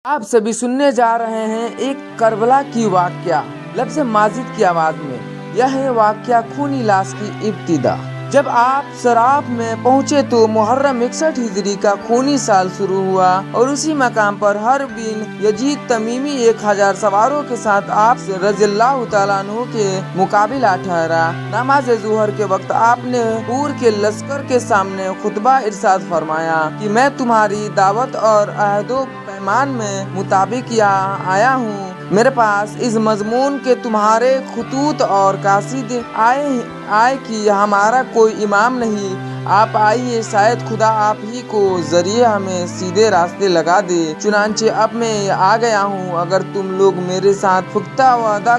آپ سبھی سننے جا رہے ہیں ایک کربلا کی واقعہ لفظ ماجد کی آواز میں۔ یہ ہے واقعہ خونی لاش کی ابتدا۔ جب آپ سراف میں پہنچے تو محرم 61 ہجری کا خونی سال شروع ہوا اور اسی مقام پر حرب بن یزید تمیمی 1000 سواروں کے ساتھ آپ رضی اللہ تعالیٰ عنہ کے مقابلہ ٹھہرا۔ نماز ظہر کے وقت آپ نے حور کے لشکر کے سامنے خطبہ ارشاد فرمایا کہ میں تمہاری دعوت اور عہد و پیمان میں مطابق یہاں آیا ہوں۔ میرے پاس اس مضمون کے تمہارے خطوط اور قاصد آئے کہ ہمارا کوئی امام نہیں، آپ آئیے، شاید خدا آپ ہی کو ذریعے ہمیں سیدھے راستے لگا دے۔ چنانچہ اب میں آ گیا ہوں، اگر تم لوگ میرے ساتھ پختہ وعدہ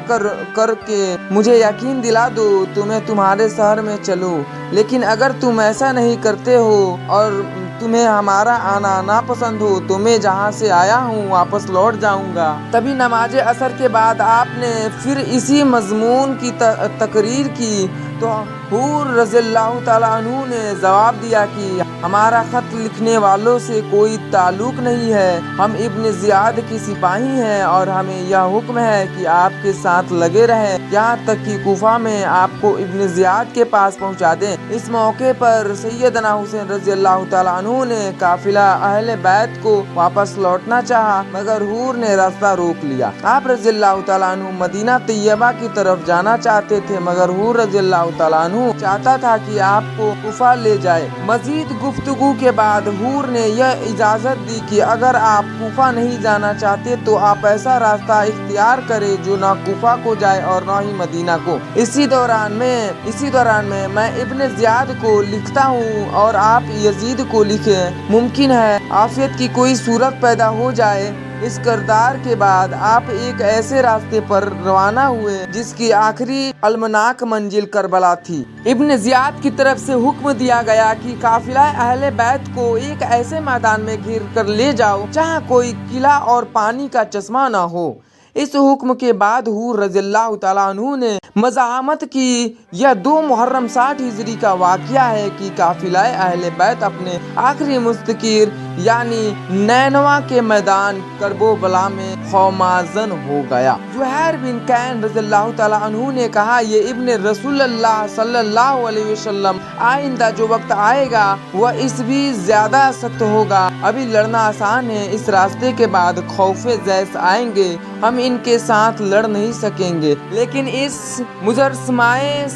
کر کے مجھے یقین دلا دو تو میں تمہارے شہر میں چلوں، لیکن اگر تم ایسا نہیں کرتے ہو اور تمہیں ہمارا آنا ناپسند ہو تو میں جہاں سے آیا ہوں واپس لوٹ جاؤں گا۔ تبھی نماز عصر کے بعد آپ نے پھر اسی مضمون کی تقریر کی تو حور رضی اللہ تعالیٰ عنہ نے جواب دیا کہ ہمارا خط لکھنے والوں سے کوئی تعلق نہیں ہے، ہم ابن زیاد کے سپاہی ہیں اور ہمیں یہ حکم ہے کہ آپ کے ساتھ لگے رہیں یہاں تک کہ کوفہ میں آپ کو ابن زیاد کے پاس پہنچا دیں۔ اس موقع پر سیدنا حسین رضی اللہ تعالیٰ عنہ نے قافلہ اہل بیت کو واپس لوٹنا چاہا مگر حور نے راستہ روک لیا۔ آپ رضی اللہ تعالیٰ عنہ مدینہ طیبہ کی طرف جانا چاہتے تھے مگر حور رضی اللہ تعالیٰ عنہ چاہتا تھا کہ آپ کو کوفہ لے جائے۔ مزید گفتگو کے بعد حور نے یہ اجازت دی کہ اگر آپ کوفہ نہیں جانا چاہتے تو آپ ایسا راستہ اختیار کریں جو نہ کوفہ کو جائے اور نہ ہی مدینہ کو۔ اسی دوران میں ابن زیاد کو لکھتا ہوں اور آپ یزید کو لکھیں، ممکن ہے عافیت کی کوئی صورت پیدا ہو جائے۔ اس کردار کے بعد آپ ایک ایسے راستے پر روانہ ہوئے جس کی آخری المناک منزل کربلا تھی۔ ابن زیاد کی طرف سے حکم دیا گیا کہ قافلہ اہل بیت کو ایک ایسے میدان میں گھیر کر لے جاؤ جہاں کوئی قلعہ اور پانی کا چشمہ نہ ہو۔ اس حکم کے بعد حور رضی اللہ تعالیٰ عنہ نے مزاحمت کی یہ 2 محرم 60 ہجری کا واقعہ ہے کہ قافلہ اہل بیت اپنے آخری مستقر یعنی نینوا کے میدان کربلا میں خاموشن ہو گیا۔ زہیر بن کین رضی اللہ تعالیٰ عنہ نے کہا، یہ ابن رسول اللہ صلی اللہ علیہ وسلم آئندہ جو وقت آئے گا وہ اس بھی زیادہ سخت ہوگا۔ ابھی لڑنا آسان ہے، اس راستے کے بعد خوف جیش آئیں گے، ہم ان کے ساتھ لڑ نہیں سکیں گے۔ لیکن اس مجسمۂ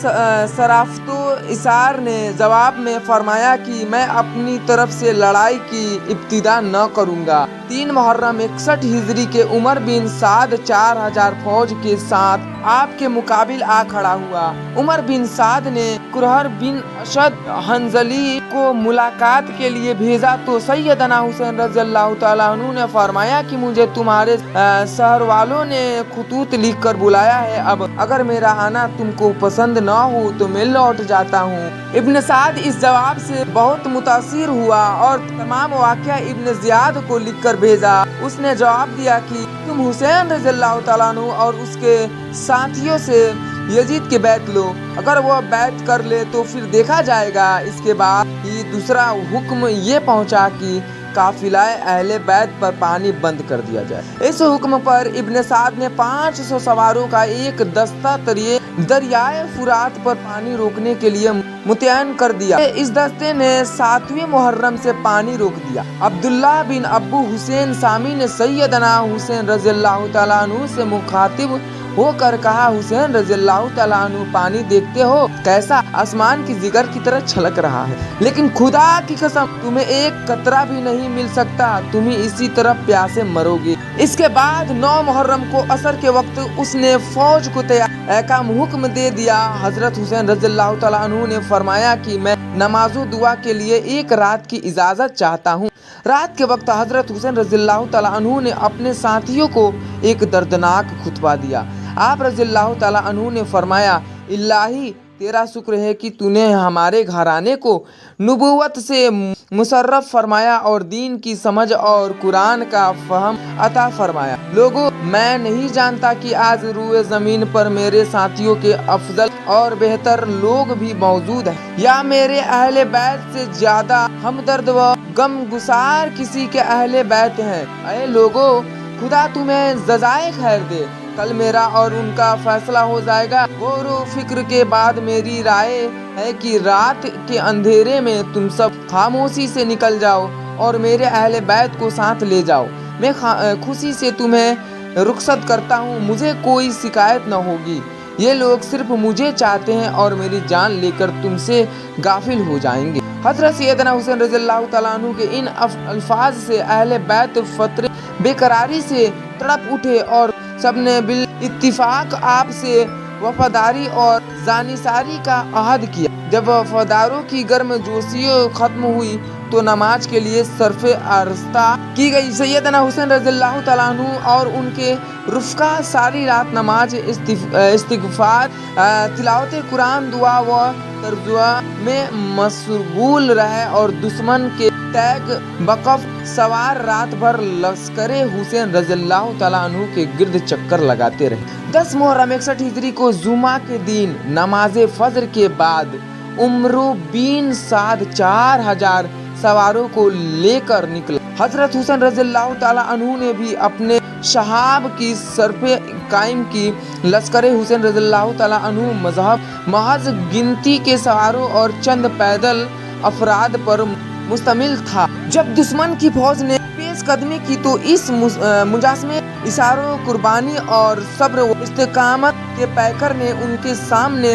صرافت و اثار نے جواب میں فرمایا کہ میں اپنی طرف سے لڑائی کی ابتدا نہ کروں گا۔ 3 محرم 61 ہجری کے عمر بن سعد 4000 فوج کے ساتھ آپ کے مقابل آ کھڑا ہوا۔ عمر بن سعد نے کرہر بن اشد حنظلی کو ملاقات کے لیے بھیجا تو سیدنا حسین رضی اللہ تعالیٰ عنہ نے فرمایا کہ مجھے تمہارے شہر والوں نے خطوط لکھ کر بلایا ہے، اب اگر میرا آنا تم کو پسند نہ ہو تو میں لوٹ جاتا ہوں۔ ابن سعد اس جواب سے بہت متاثر ہوا اور تمام واقعہ ابن زیاد کو لکھ کر بھیجا۔ اس نے جواب دیا کہ تم حسین رضی اللہ تعالیٰ عنہ اور اس کے ساتھیوں سے یزید کے بیعت لو، اگر وہ بیعت کر لے تو پھر دیکھا جائے گا۔ اس کے بعد ہی دوسرا حکم یہ پہنچا کہ قافلہ اہل بیت پر پانی بند کر دیا جائے۔ اس حکم پر ابن سعد نے 500 سواروں کا ایک دستہ دریائے فرات پر پانی روکنے کے لیے متعین کر دیا۔ اس دستے نے 7ویں محرم سے پانی روک دیا۔ عبداللہ بن ابو حسین سامی نے سیدنا حسین رضی اللہ تعالیٰ عنہ سے مخاطب ہو کر کہا، حسین رضی اللہ تعالیٰ عنہ پانی دیکھتے ہو کیسا آسمان کی جگر کی طرح چھلک رہا ہے، لیکن خدا کی قسم تمہیں ایک قطرہ بھی نہیں مل سکتا، تم اسی طرح پیاسے مرو گے۔ اس کے بعد 9 محرم کو عصر کے وقت اس نے فوج کو تیار کا حکم دے دیا۔ حضرت حسین رضی اللہ تعالیٰ عنہ نے فرمایا کہ میں نماز و دعا کے لیے ایک رات کی اجازت چاہتا ہوں۔ رات کے وقت حضرت حسین رضی اللہ تعالیٰ عنہ نے اپنے ساتھیوں کو ایک دردناک خطبہ دیا۔ آپ رضی اللہ تعالیٰ عنہ نے فرمایا، الہی تیرا شکر ہے کہ تو نے ہمارے گھرانے کو نبوت سے مشرف فرمایا اور دین کی سمجھ اور قرآن کا فہم عطا فرمایا۔ لوگوں، میں نہیں جانتا کہ آج روئے زمین پر میرے ساتھیوں کے افضل اور بہتر لوگ بھی موجود ہیں یا میرے اہل بیت سے زیادہ ہمدرد و غم گسار کسی کے اہل بیت ہیں۔ اے لوگو، خدا تمہیں جزائے خیر دے، کل میرا اور ان کا فیصلہ ہو جائے گا۔ غور و فکر کے بعد میری رائے ہے کہ رات کے اندھیرے میں تم سب خاموشی سے نکل جاؤ اور میرے اہل بیت کو ساتھ لے جاؤ۔ میں خوشی سے تمہیں رخصت کرتا ہوں، مجھے کوئی شکایت نہ ہوگی۔ یہ لوگ صرف مجھے چاہتے ہیں اور میری جان لے کر تم سے غافل ہو جائیں گے۔ حضرت سیدنا حسین رضی اللہ تعالیٰ عنہ کے ان الفاظ سے اہل بیت فترے بے قراری سے تڑپ اٹھے اور سب نے بالاتفاق آپ سے وفاداری اور جانثاری کا عہد کیا۔ جب وفاداروں کی گرم جوشی ختم ہوئی تو نماز کے لیے صرف آراستہ کی گئی۔ سیدنا حسین رضی اللہ تعالیٰ عنہ اور ان کے رفقا ساری رات نماز، استغفار، تلاوت قرآن، دعا و ترجمہ میں مشغول رہے اور دشمن کے تیغ بکف سوار رات بھر لشکر حسین رضی اللہ تعالیٰ عنہ کے گرد چکر لگاتے رہے۔ 10 محرم 61 ہجری کو جمعہ کے دن نماز فجر کے بعد عمرو بن سعد 4000 سواروں کو لے کر نکلا۔ حضرت حسین رضی اللہ تعالیٰ عنہ نے بھی اپنے شہاب کی سرپ قائم کی۔ لشکر حسین رضی اللہ تعالیٰ عنہ محض گنتی کے سواروں اور چند پیدل افراد پر مشتمل تھا۔ جب دشمن کی فوج نے پیش قدمی کی تو اس مجسمے اشاروں، قربانی اور صبر و استقامت کے پیکر نے ان کے سامنے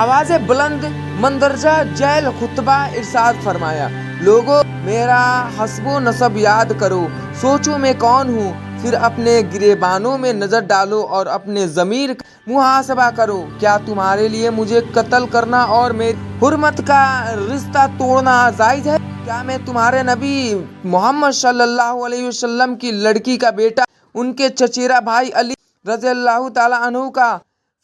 آواز بلند مندرجہ ذیل خطبہ ارشاد فرمایا: لوگو، میرا حسب و نسب یاد کرو، سوچو میں کون ہوں، پھر اپنے گریبانوں میں نظر ڈالو اور اپنے ضمیر کا محاسبہ کرو۔ کیا تمہارے لیے مجھے قتل کرنا اور میری حرمت کا رشتہ توڑنا جائز ہے؟ کیا میں تمہارے نبی محمد صلی اللہ علیہ وسلم کی لڑکی کا بیٹا، ان کے چچیرا بھائی علی رضی اللہ تعالیٰ عنہ کا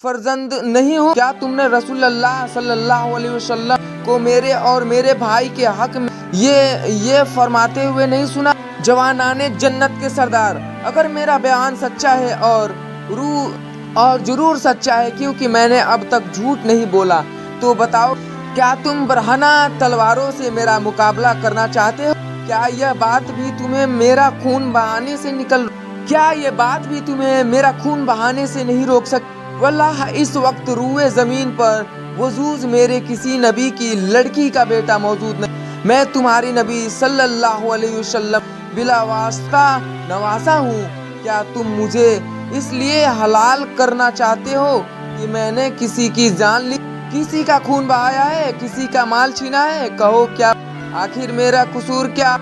فرزند نہیں ہوں؟ کیا تم نے رسول اللہ صلی اللہ علیہ وسلم کو میرے اور میرے بھائی کے حق میں یہ فرماتے ہوئے نہیں سنا؟ جوانان جنت کے سردار، اگر میرا بیان سچا ہے اور ضرور سچا ہے کیونکہ میں نے اب تک جھوٹ نہیں بولا، تو بتاؤ، کیا تم برہنہ تلواروں سے میرا مقابلہ کرنا چاہتے ہو؟ کیا یہ بات بھی تمہیں میرا خون بہانے سے نہیں روک سکتی؟ واللہ اس وقت روئے زمین پر وجود میرے کسی نبی کی لڑکی کا بیٹا موجود نہیں۔ میں تمہاری نبی صلی اللہ علیہ وسلم بلا واسطہ نواسا ہوں۔ کیا تم مجھے اس لیے حلال کرنا چاہتے ہو کہ میں نے کسی کی جان لی، کسی کا خون بہایا ہے، کسی کا مال چھینا ہے؟ کہو، کیا آخر میرا قصور کیا؟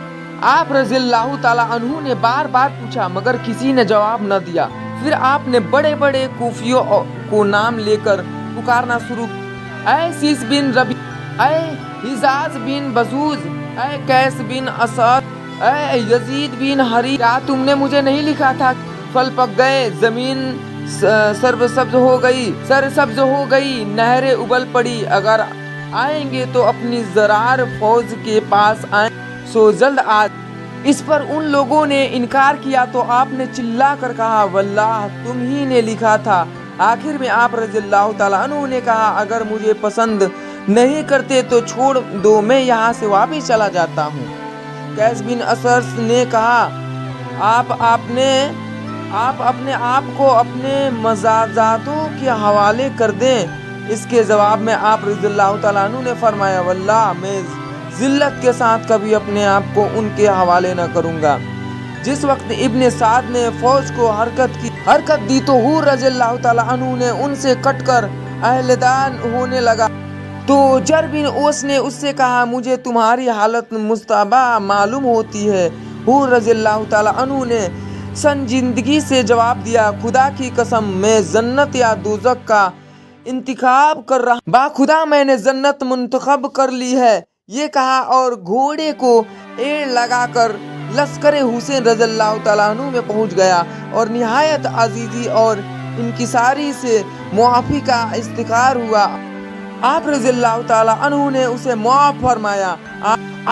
آپ رضی اللہ تعالیٰ عنہ نے بار بار پوچھا مگر کسی نے جواب نہ دیا۔ پھر آپ نے بڑے بڑے کوفیوں کو نام لے کر پکارنا شروع کیا: اے سیس بن ربی، اے حجاز بن بزوز، اے قیس بن اسد، اے یزید بن حری، کیا تم نے مجھے نہیں لکھا تھا؟ پھل پک گئے، زمین سرسبز ہو گئی، نہریں ابل پڑی۔ اگر آئیں گے تو اپنی زرار فوج کے پاس آئیں، سو جلد اس پر ان لوگوں نے انکار کیا تو آپ نے چلا کر کہا: واللہ تم ہی نے لکھا تھا۔ آخر میں آپ رضی اللہ تعالیٰ عنہ نے کہا: اگر مجھے پسند نہیں کرتے تو چھوڑ دو، میں یہاں سے واپس چلا جاتا ہوں۔ قیس بن اسد نے کہا: آپ اپنے آپ کو اپنے مزاجاتوں کے حوالے کر دیں۔ اس کے جواب میں آپ رضی اللہ تعالیٰ عنہ نے فرمایا: واللہ میں ذلت کے ساتھ کبھی اپنے آپ کو ان کے حوالے نہ کروں گا۔ جس وقت ابن سعد نے فوج کو حرکت دی تو حور رضی اللہ تعالیٰ عنہ نے ان سے کٹ کر اہلدان ہونے لگا تو جر بن اوس نے اس سے کہا: مجھے تمہاری حالت مشتبہ معلوم ہوتی ہے۔ حور رضی اللہ تعالیٰ عنہ نے سنجیدگی سے جواب دیا: خدا کی قسم، میں جنت یا دوزخ کا انتخاب کر رہا ہوں۔ باخدا میں نے جنت منتخب کر لی ہے، یہ کہا اور گھوڑے کو ایڑ لگا کر لشکر حسین رضی اللہ تعالیٰ عنہ میں پہنچ گیا اور نہایت عاجزی اور انکساری سے معافی کا استغفار ہوا۔ آپ رضی اللہ تعالیٰ عنہ نے اسے معاف فرمایا۔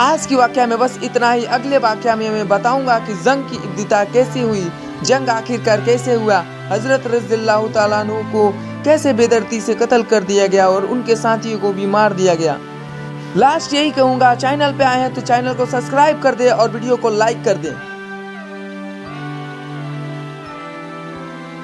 آج کی واقعہ میں بس اتنا ہی۔ اگلے واقعہ میں بتاؤں گا کہ جنگ کی ابتدا کیسے ہوئی، جنگ آخرکار کیسے ہوا، حضرت رضی اللہ تعالیٰ عنہ کو کیسے بے دردی سے قتل کر دیا گیا اور ان کے ساتھیوں کو بھی مار دیا گیا۔ لاسٹ یہی کہوں گا، چینل پہ آئے ہیں تو چینل کو سبسکرائب کر دیں اور ویڈیو کو لائک کر دیں۔